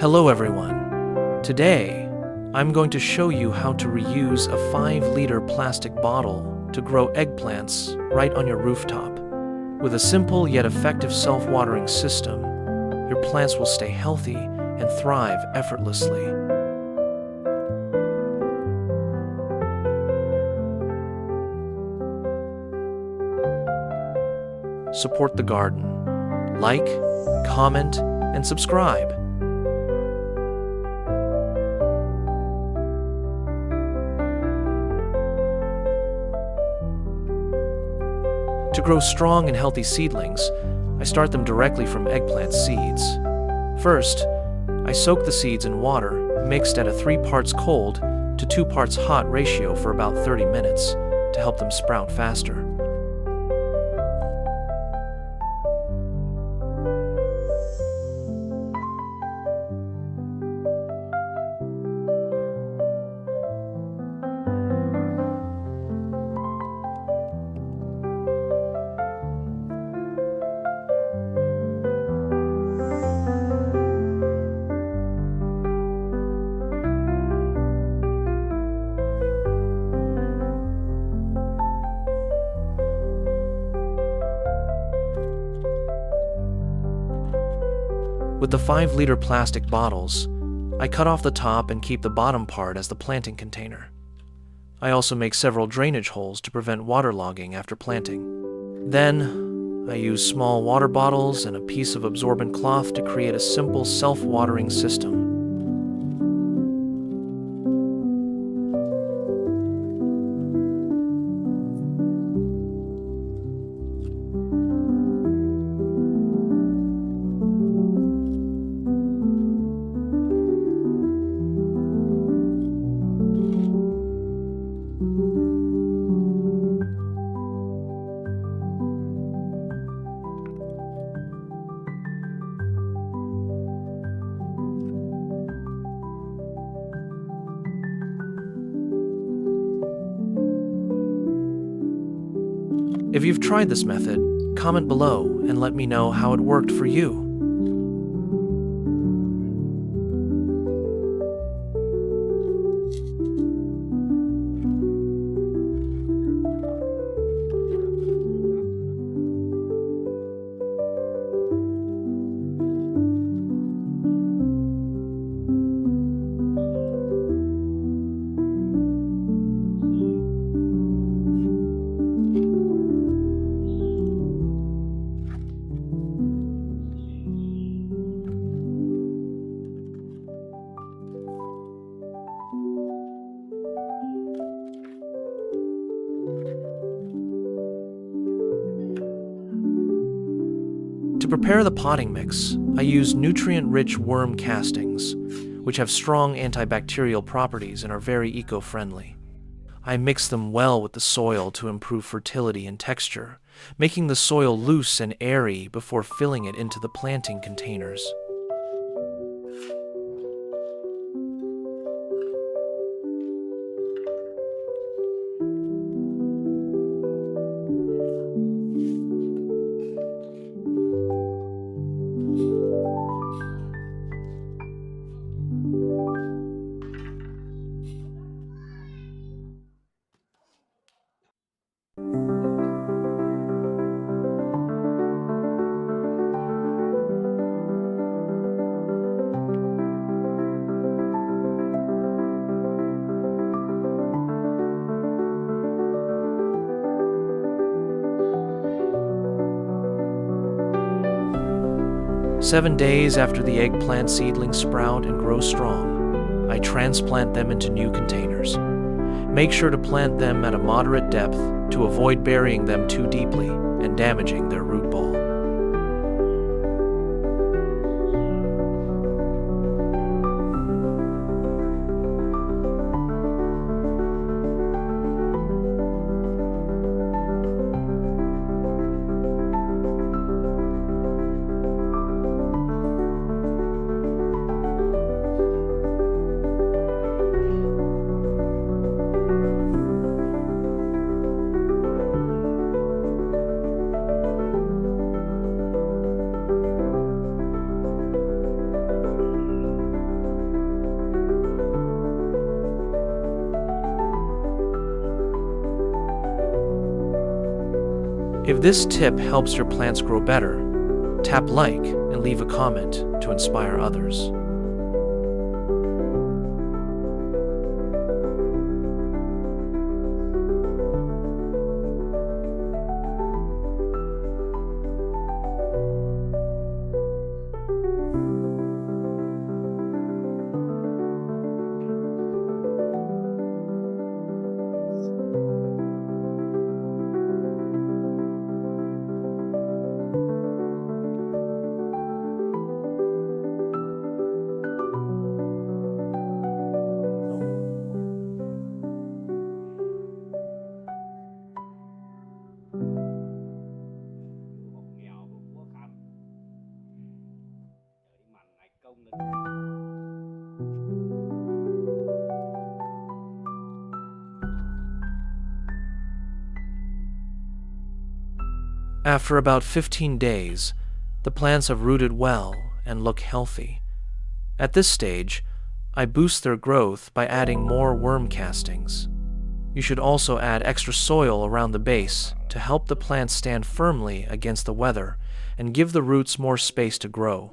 Hello everyone. Today, I'm going to show you how to reuse a 5-liter plastic bottle to grow eggplants right on your rooftop. With a simple yet effective self-watering system, your plants will stay healthy and thrive effortlessly. Support the garden. Like, comment, and subscribe. To grow strong and healthy seedlings, I start them directly from eggplant seeds. First, I soak the seeds in water mixed at a 3 parts cold to 2 parts hot ratio for about 30 minutes to help them sprout faster. With the 5-liter plastic bottles, I cut off the top and keep the bottom part as the planting container. I also make several drainage holes to prevent waterlogging after planting. Then, I use small water bottles and a piece of absorbent cloth to create a simple self-watering system. If you've tried this method, comment below and let me know how it worked for you. To prepare the potting mix, I use nutrient-rich worm castings, which have strong antibacterial properties and are very eco-friendly. I mix them well with the soil to improve fertility and texture, making the soil loose and airy before filling it into the planting containers. Seven days after the eggplant seedlings sprout and grow strong, I transplant them into new containers. Make sure to plant them at a moderate depth to avoid burying them too deeply and damaging their root ball. If this tip helps your plants grow better, tap like and leave a comment to inspire others. After about 15 days, the plants have rooted well and look healthy. At this stage, I boost their growth by adding more worm castings. You should also add extra soil around the base to help the plants stand firmly against the weather and give the roots more space to grow.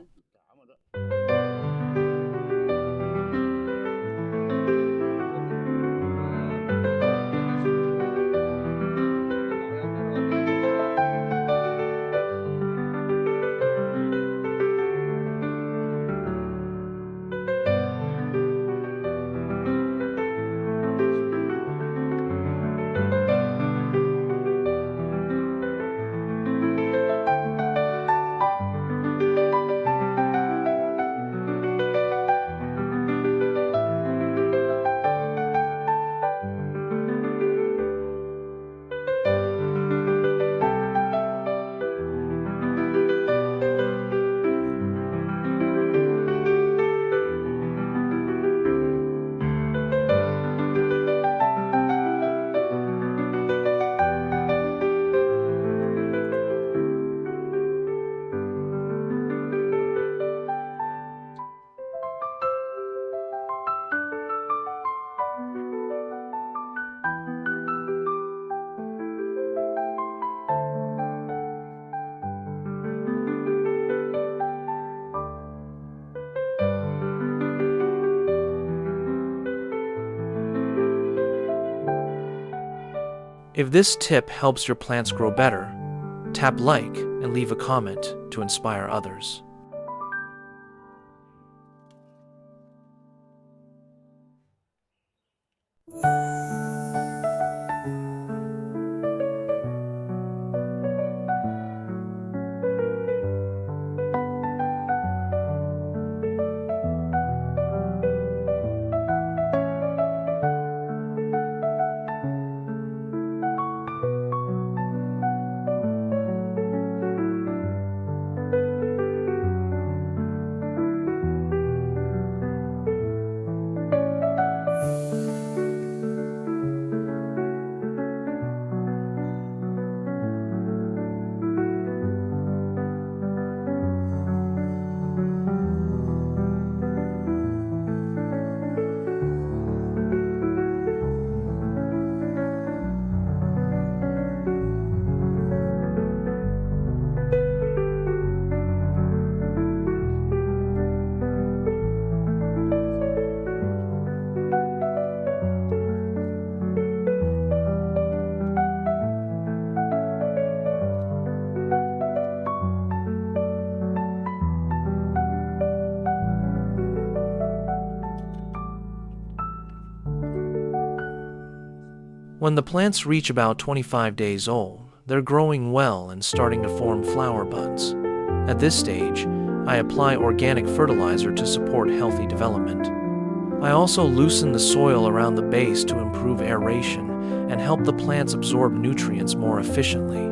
If this tip helps your plants grow better, tap like and leave a comment to inspire others. When the plants reach about 25 days old, they're growing well and starting to form flower buds. At this stage, I apply organic fertilizer to support healthy development. I also loosen the soil around the base to improve aeration and help the plants absorb nutrients more efficiently.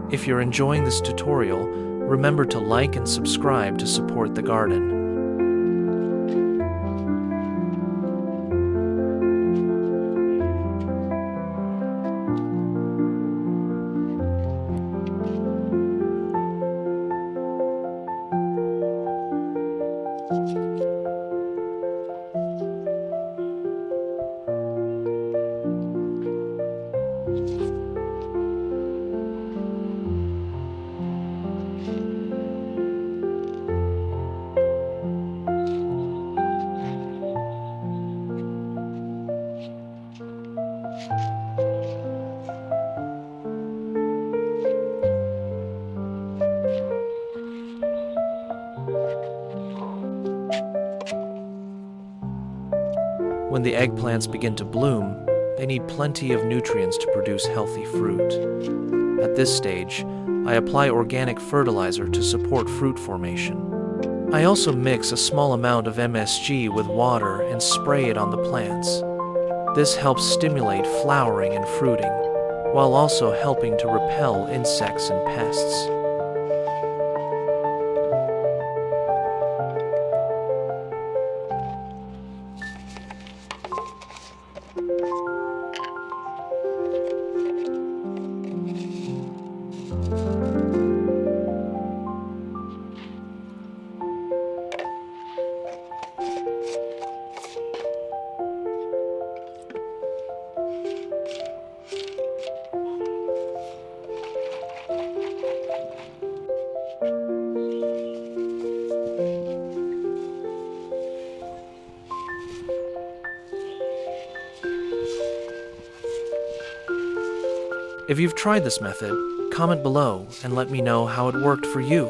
If you're enjoying this tutorial, remember to like and subscribe to support the garden. When the eggplants begin to bloom, they need plenty of nutrients to produce healthy fruit. At this stage, I apply organic fertilizer to support fruit formation. I also mix a small amount of MSG with water and spray it on the plants. This helps stimulate flowering and fruiting, while also helping to repel insects and pests. If you've tried this method, comment below and let me know how it worked for you.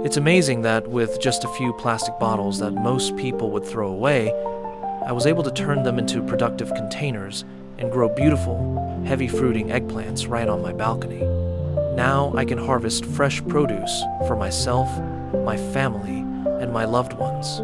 It's amazing that with just a few plastic bottles that most people would throw away, I was able to turn them into productive containers and grow beautiful, heavy-fruiting eggplants right on my balcony. Now I can harvest fresh produce for myself, my family, and my loved ones.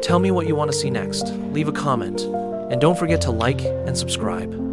Tell me what you want to see next, leave a comment, and don't forget to like and subscribe.